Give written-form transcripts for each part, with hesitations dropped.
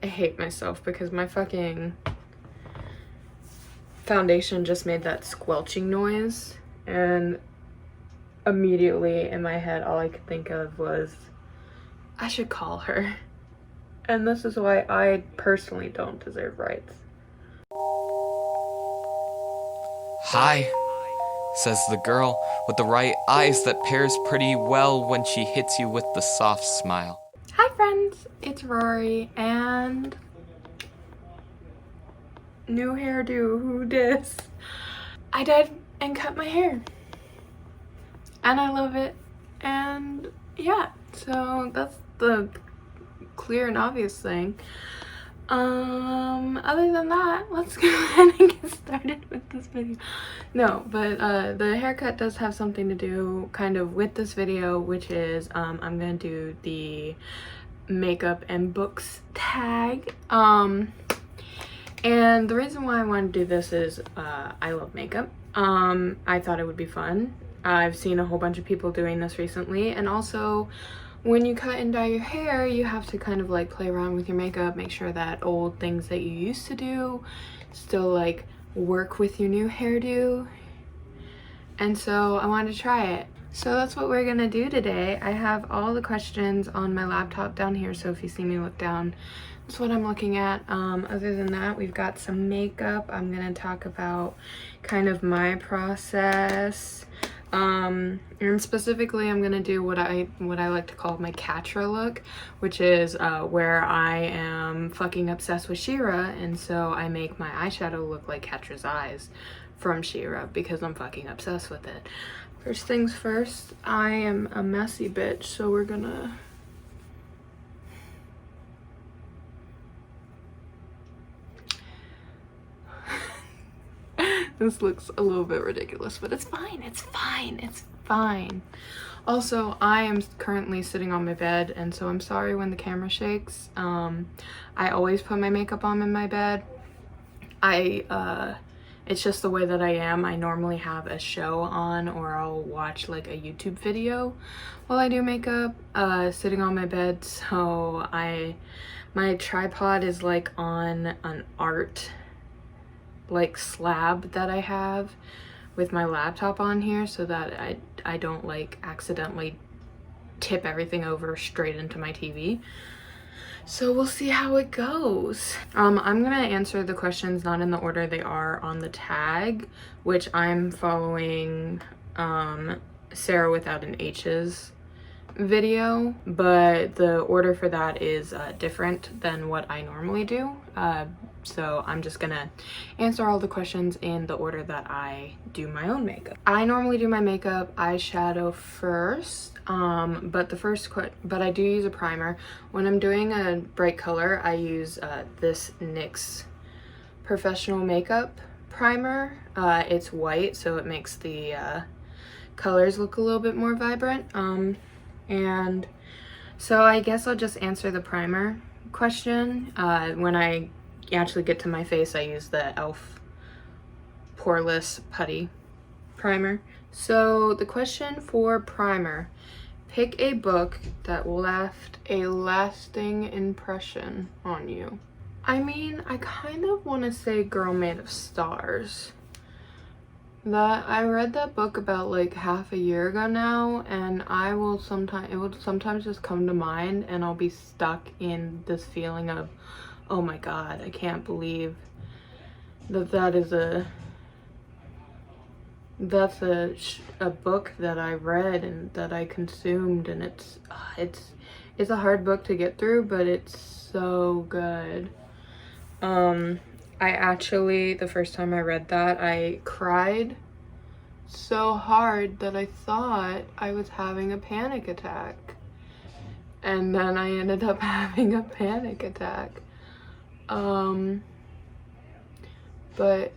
I hate myself because my fucking foundation just made that squelching noise, and immediately in my head all I could think of was I should call her. And this is why I personally don't deserve rights. Hi, says the girl with the right eyes that pairs pretty well when she hits you with the soft smile. Hi friends, it's Rory and new hairdo, who dis? I dyed and cut my hair and I love it, and yeah, so that's the clear and obvious thing. Other than that, let's go ahead and get started with this video. No, but the haircut does have something to do kind of with this video, which is I'm gonna do the makeup and books tag. And the reason why I want to do this is I love makeup. I thought it would be fun. I've seen a whole bunch of people doing this recently, and also when you cut and dye your hair, you have to kind of like play around with your makeup, make sure that old things that you used to do still like work with your new hairdo. And so I wanted to try it. So that's what we're gonna do today. I have all the questions on my laptop down here, so if you see me look down, that's what I'm looking at. Other than that, we've got some makeup. I'm gonna talk about kind of my process. And specifically I'm gonna do what I like to call my Catra look, which is where I am fucking obsessed with She-Ra, and so I make my eyeshadow look like Catra's eyes from She-Ra because I'm fucking obsessed with it. First things first, I am a messy bitch, so we're gonna this looks a little bit ridiculous, but it's fine, it's fine, it's fine. Also, I am currently sitting on my bed, and so I'm sorry when the camera shakes. I always put my makeup on in my bed. It's just the way that I am. I normally have a show on, or I'll watch like a YouTube video while I do makeup, sitting on my bed. So my tripod is like on an art like slab that I have with my laptop on here, so that I don't like accidentally tip everything over straight into my TV. So we'll see how it goes. I'm gonna answer the questions not in the order they are on the tag, which I'm following Sarah without an H's video, but the order for that is different than what I normally do. So I'm just gonna answer all the questions in the order that I do my own makeup. I normally do my makeup eyeshadow first, but I do use a primer. When I'm doing a bright color, I use this NYX Professional Makeup primer. It's white, so it makes the colors look a little bit more vibrant. And so I guess I'll just answer the primer question. When I actually get to my face, I use the e.l.f. Poreless Putty primer. So the question for primer: pick a book that will left a lasting impression on you. I mean, I kind of want to say Girl Made of Stars. I read that book about like half a year ago now, and it will sometimes just come to mind, and I'll be stuck in this feeling of, oh my god, I can't believe that's a book that I read and that I consumed, and it's a hard book to get through, but it's so good. I actually, the first time I read that, I cried so hard that I thought I was having a panic attack. And then I ended up having a panic attack. But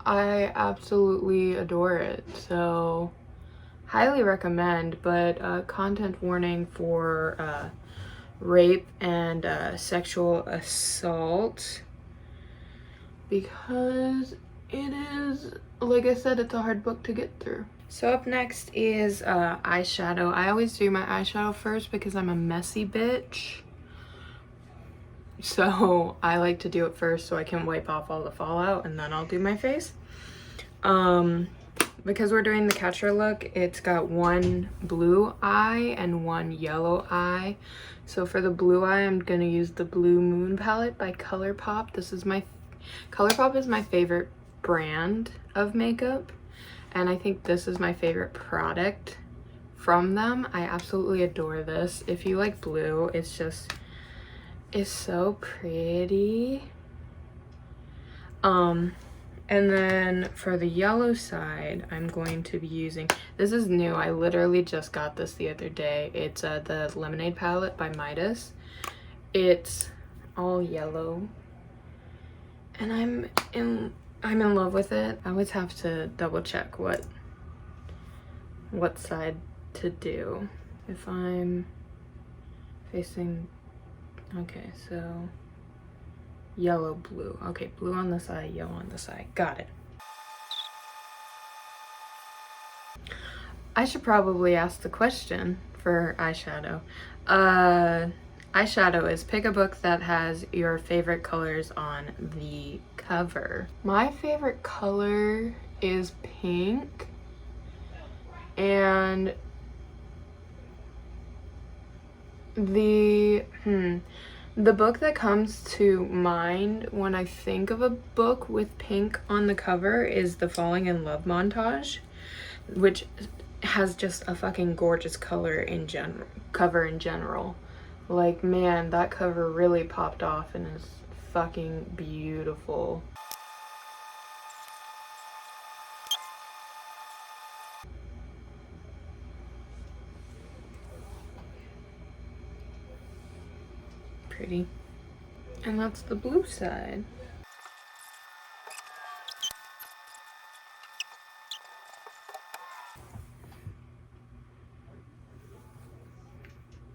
I absolutely adore it. So, highly recommend, but content warning for rape and sexual assault, because it is, like I said, it's a hard book to get through. So up next is eyeshadow. I always do my eyeshadow first because I'm a messy bitch. So I like to do it first so I can wipe off all the fallout and then I'll do my face. Because we're doing the catcher look, it's got one blue eye and one yellow eye. So for the blue eye, I'm gonna use the Blue Moon palette by ColourPop. ColourPop is my favorite brand of makeup, and I think this is my favorite product from them. I absolutely adore this. If you like blue, it's so pretty. And then for the yellow side, I'm going to be using, this is new, I literally just got this the other day. It's the Lemonade palette by Midas. It's all yellow, and I'm in love with it. I always have to double check what side to do. If I'm facing, okay, so yellow, blue. Okay, blue on the side, yellow on the side. Got it. I should probably ask the question for eyeshadow. Eyeshadow is pick a book that has your favorite colors on the cover. My favorite color is pink, and the book that comes to mind when I think of a book with pink on the cover is the Falling in Love montage, which has just a fucking gorgeous cover in general. Like, man, that cover really popped off and is fucking beautiful. Pretty. And that's the blue side.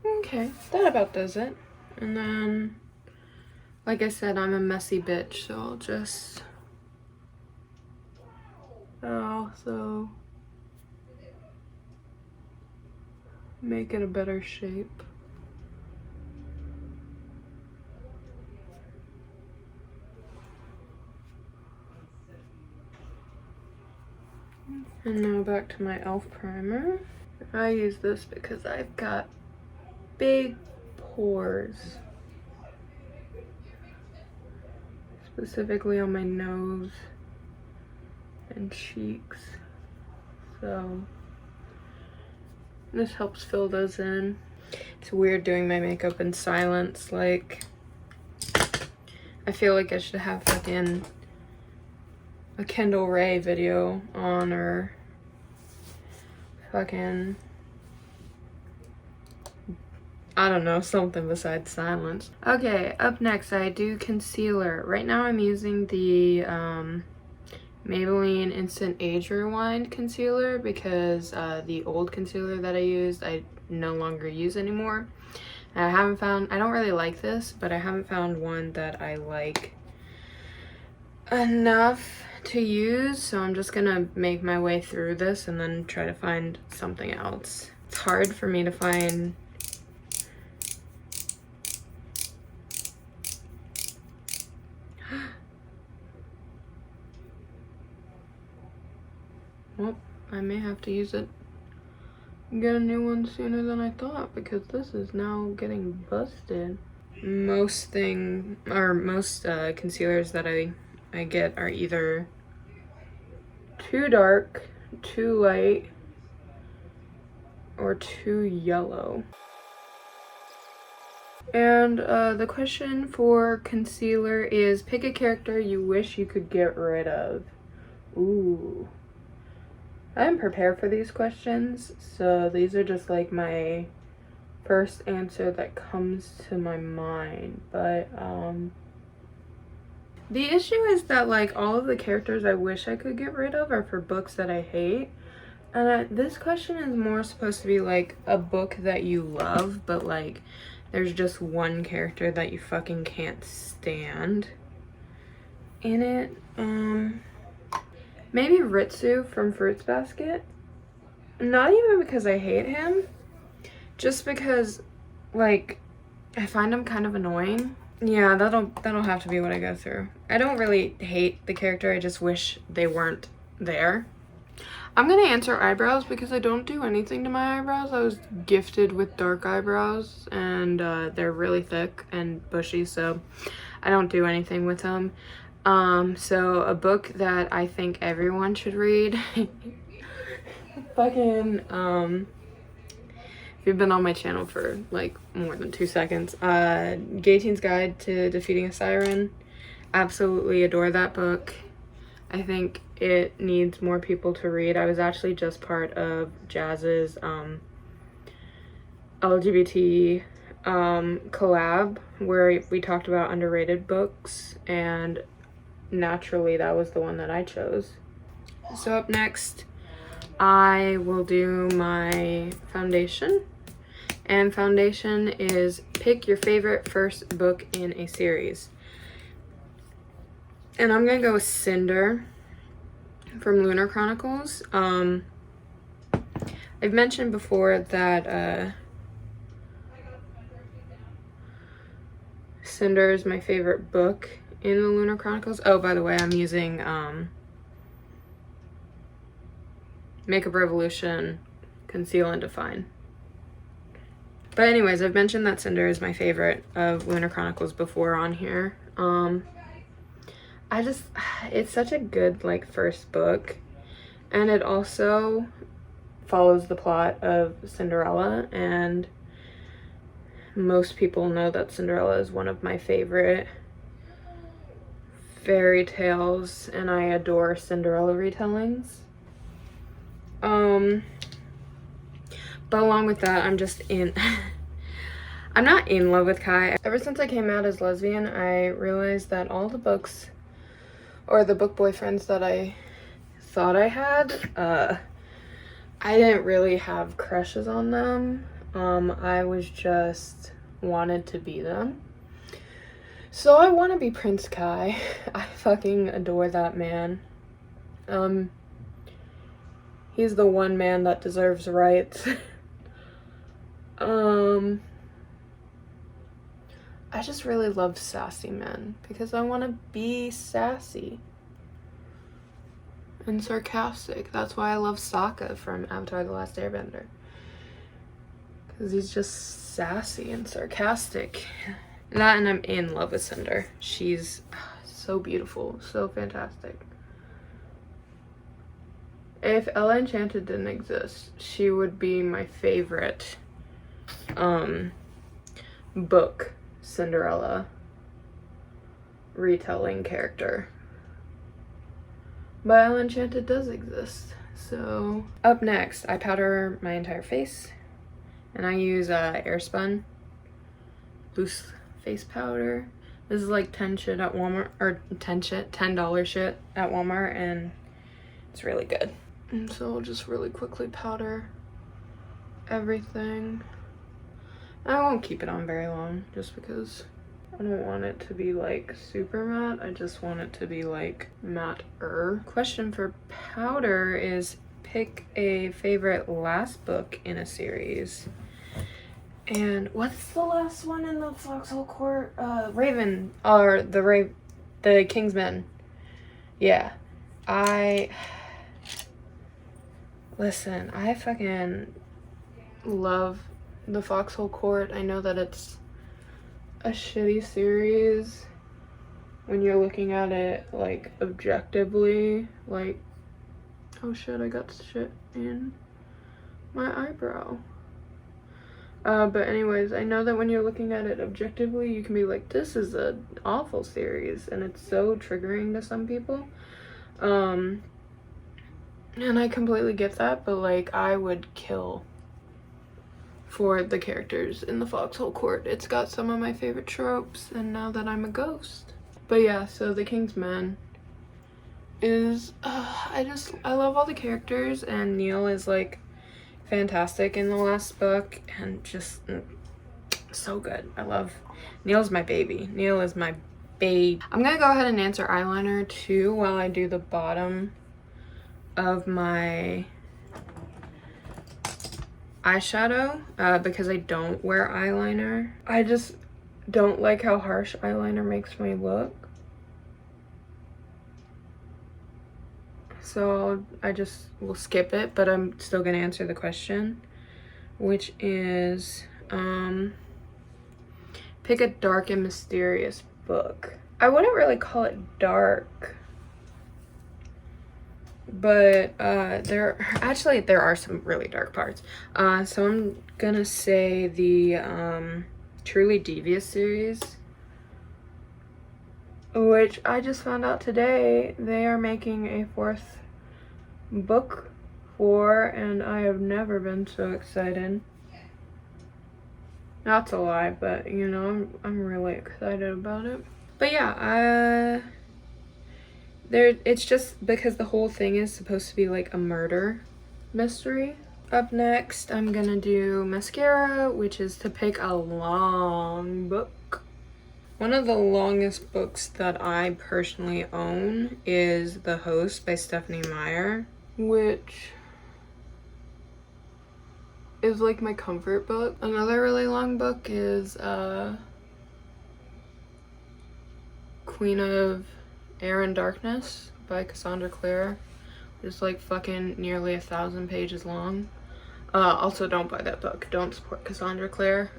Okay, that about does it. And then, like I said, I'm a messy bitch, so I'll just also make it a better shape. And now back to my e.l.f. primer. I use this because I've got big pores, specifically on my nose and cheeks, so this helps fill those in. It's weird doing my makeup in silence. Like, I feel like I should have fucking a Kendall Ray video on, or fucking, I don't know, something besides silence. Okay, up next I do concealer. Right now I'm using the Maybelline Instant Age Rewind concealer because the old concealer that I used I no longer use anymore. And I don't really like this, but I haven't found one that I like enough to use, so I'm just gonna make my way through this and then try to find something else. It's hard for me to find well, I may have to use it, get a new one sooner than I thought, because this is now getting busted. Most concealers that I get are either too dark, too light, or too yellow. And the question for concealer is pick a character you wish you could get rid of. Ooh. I am prepared for these questions, so these are just like my first answer that comes to my mind. But the issue is that like all of the characters I wish I could get rid of are for books that I hate. And this question is more supposed to be like a book that you love, but like there's just one character that you fucking can't stand in it. Maybe Ritsu from Fruits Basket. Not even because I hate him, just because like I find him kind of annoying. yeah, that'll have to be what I go through. I don't really hate the character, I just wish they weren't there. I'm gonna answer eyebrows because I don't do anything to my eyebrows. I was gifted with dark eyebrows and they're really thick and bushy, so I don't do anything with them. So a book that I think everyone should read. Fucking, if you've been on my channel for like more than 2 seconds, Gay Teen's Guide to Defeating a Siren. Absolutely adore that book. I think it needs more people to read. I was actually just part of Jazz's LGBT collab where we talked about underrated books, and naturally that was the one that I chose. So up next, I will do my foundation. And foundation is pick your favorite first book in a series. And I'm gonna go with Cinder from Lunar Chronicles. I've mentioned before that Cinder is my favorite book in the Lunar Chronicles. Oh, by the way, I'm using Makeup Revolution Conceal and Define. But anyways, I've mentioned that Cinder is my favorite of Lunar Chronicles before on here. It's such a good like first book, and it also follows the plot of Cinderella, and most people know that Cinderella is one of my favorite fairy tales, and I adore Cinderella retellings. But along with that, I'm not in love with Kai. Ever since I came out as lesbian, I realized that all the books, or the book boyfriends that I thought I had, I didn't really have crushes on them. I was just wanted to be them. So I want to be Prince Kai. I fucking adore that man. He's the one man that deserves rights. I just really love sassy men because I want to be sassy and sarcastic. That's why I love Sokka from Avatar: The Last Airbender, because he's just sassy and sarcastic. That, and I'm in love with Cinder. She's so beautiful, so fantastic. If Ella Enchanted didn't exist, she would be my favorite book Cinderella retelling character. But Ella Enchanted does exist. So up next, I powder my entire face, and I use Airspun loose face powder. This is like $10 shit at Walmart, or $10 shit at Walmart, and it's really good. And so I'll just really quickly powder everything. I won't keep it on very long just because I don't want it to be like super matte. I just want it to be like matte-er. Question for powder is pick a favorite last book in a series. And what's the last one in the Foxhole Court? Raven, or the Kingsmen. Yeah. Listen, I fucking love the Foxhole Court. I know that it's a shitty series when you're looking at it like objectively, like, oh shit, I got shit in my eyebrow. But anyways, I know that when you're looking at it objectively, you can be like, this is an awful series, and it's so triggering to some people. And I completely get that, but like, I would kill for the characters in the Foxhole Court. It's got some of my favorite tropes, and now that I'm a ghost. But yeah, so the King's Men is, I love all the characters, and Neil is like fantastic in the last book, and just so good. Neil's my baby. Neil is my babe. I'm gonna go ahead and answer eyeliner too while I do the bottom of my eyeshadow, because I don't wear eyeliner. I just don't like how harsh eyeliner makes me look. So I just will skip it, but I'm still gonna answer the question, which is pick a dark and mysterious book. I wouldn't really call it dark, but there are some really dark parts. So I'm gonna say the Truly Devious series, which I just found out today they are making a 4th book for, and I have never been so excited. That's a lie, but you know, I'm really excited about it. But yeah, it's just because the whole thing is supposed to be like a murder mystery. Up next, I'm gonna do mascara, which is to pick a long book. One of the longest books that I personally own is The Host by Stephenie Meyer, which is like my comfort book. Another really long book is Queen of Air and Darkness by Cassandra Clare. It's like fucking nearly 1,000 pages long. Also, don't buy that book. Don't support Cassandra Clare.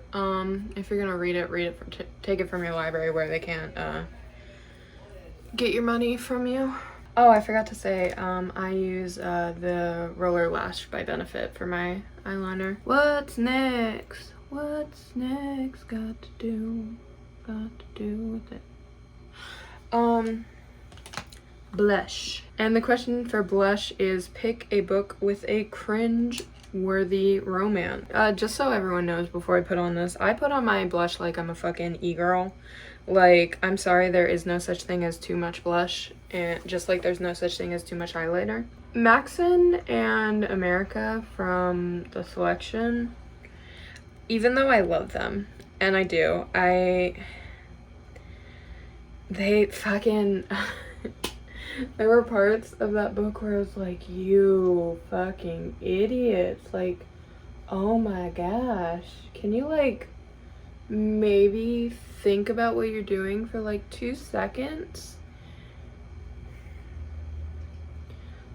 If you're gonna read it take it from your library where they can't get your money from you. Oh, I forgot to say, I use the Roller Lash by Benefit for my eyeliner. What's next? What's next? Got to do with it. Blush. And the question for blush is pick a book with a cringe-worthy romance. Just so everyone knows before I put on this, I put on my blush like I'm a fucking e-girl. Like, I'm sorry, there is no such thing as too much blush, and just like there's no such thing as too much highlighter. Maxon and America from the selection, even though I love them, and I do, they fucking there were parts of that book where I was like, you fucking idiots, like, oh my gosh, can you like maybe think about what you're doing for like 2 seconds?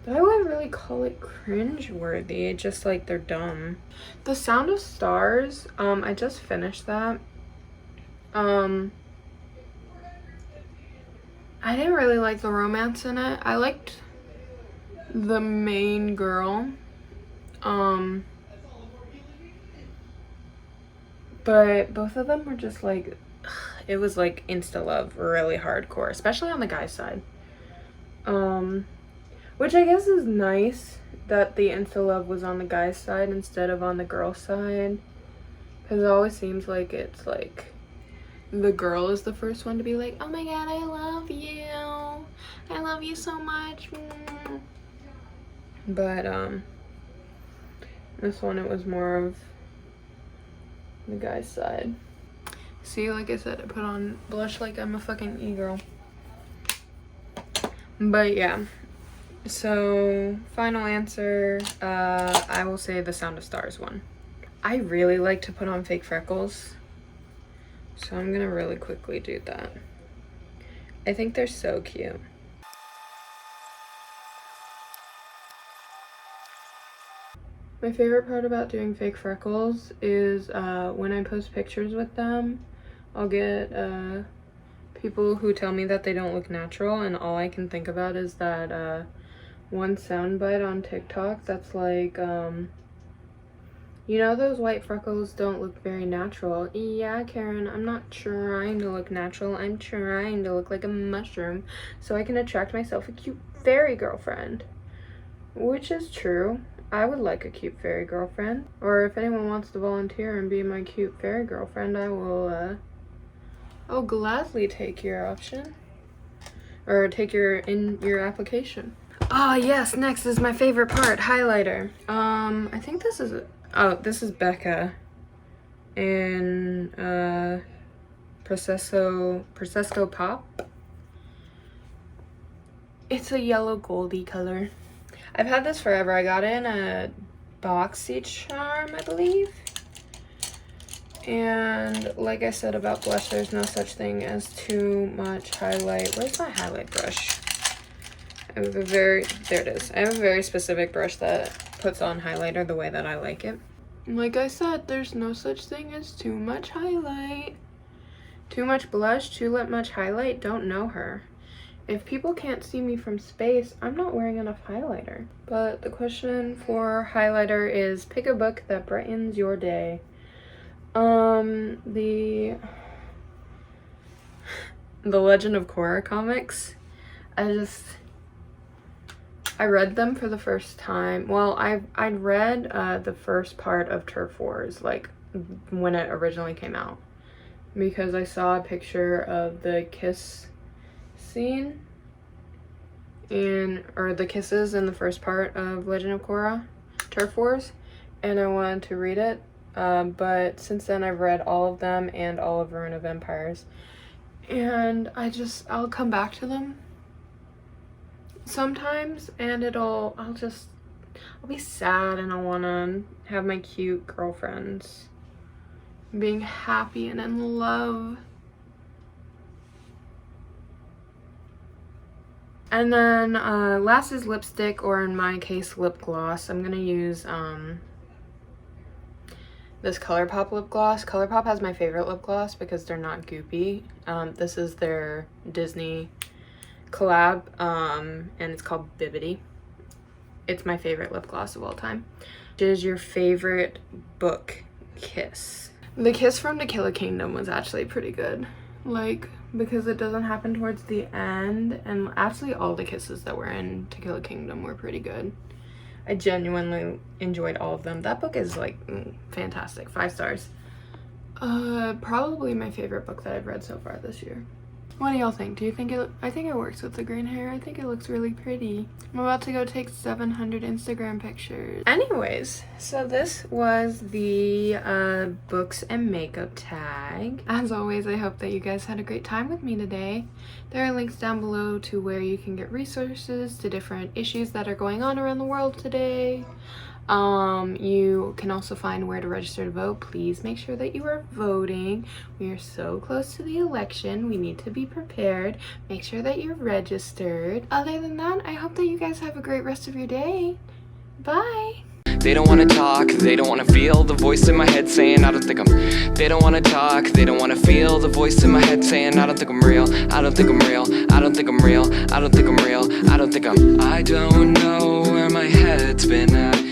But I wouldn't really call it cringe-worthy, just like they're dumb. The Sound of Stars, I just finished that. I didn't really like the romance in it. I liked the main girl. But both of them were just like, it was like insta love, really hardcore, especially on the guy's side. Which I guess is nice that the insta love was on the guy's side instead of on the girl's side, because it always seems like it's like the girl is the first one to be like, oh my god, I love you so much. But this one, it was more of the guy's side. See, like I said, I put on blush like I'm a fucking e-girl. But yeah, so final answer, I will say the Sound of Stars one. I really like to put on fake freckles, so I'm gonna really quickly do that. I think they're so cute. My favorite part about doing fake freckles is when I post pictures with them, I'll get people who tell me that they don't look natural, and all I can think about is that one soundbite on TikTok that's like, you know, those white freckles don't look very natural. Yeah, Karen, I'm not trying to look natural. I'm trying to look like a mushroom so I can attract myself a cute fairy girlfriend. Which is true. I would like a cute fairy girlfriend. Or if anyone wants to volunteer and be my cute fairy girlfriend, I will, I'll gladly take your option. Or take your application. Ah, yes, next is my favorite part, highlighter. I think this is, this is Becca in Prosecco Pop. It's a yellow goldy color. I've had this forever. I got it in a BoxyCharm, I believe. And like I said about blush, there's no such thing as too much highlight. Where's my highlight brush? I have a there it is. I have a very specific brush that puts on highlighter the way that I like it. Like I said, there's no such thing as too much highlight. Too much blush, too much highlight, don't know her. If people can't see me from space, I'm not wearing enough highlighter. But the question for highlighter is pick a book that brightens your day. The Legend of Coeur comics. I read them for the first time. Well, I'd read the first part of Turf Wars, like when it originally came out, because I saw a picture of the kiss scene or the kisses in the first part of Legend of Korra, Turf Wars, and I wanted to read it. But since then I've read all of them and all of Ruin of Empires, and I'll come back to them sometimes, and I'll be sad and I'll want to have my cute girlfriends being happy and in love. And then last is lipstick, or in my case lip gloss. I'm gonna use this ColourPop lip gloss. ColourPop has my favorite lip gloss because they're not goopy. This is their Disney collab, and it's called Bibbidi. It's my favorite lip gloss of all time. Which is your favorite book kiss? The kiss from To Kill a Kingdom was actually pretty good, like, because it doesn't happen towards the end, and actually all the kisses that were in To Kill a Kingdom were pretty good. I genuinely enjoyed all of them. That book is like fantastic, 5 stars. Probably my favorite book that I've read so far this year. What do y'all think? Do you think I think it works with the green hair. I think it looks really pretty. I'm about to go take 700 Instagram pictures. Anyways, so this was the books and makeup tag. As always, I hope that you guys had a great time with me today. There are links down below to where you can get resources to different issues that are going on around the world today. You can also find where to register to vote. Please make sure that you are voting. We are so close to the election. We need to be prepared. Make sure that you're registered. Other than that, I hope that you guys have a great rest of your day. Bye. They don't wanna talk, they don't wanna feel the voice in my head saying I don't think I'm. They don't wanna talk, they don't wanna feel the voice in my head saying I don't think I'm real, I don't think I'm real, I don't think I'm real, I don't think I'm real, I don't think I'm. I don't know where my head's been at.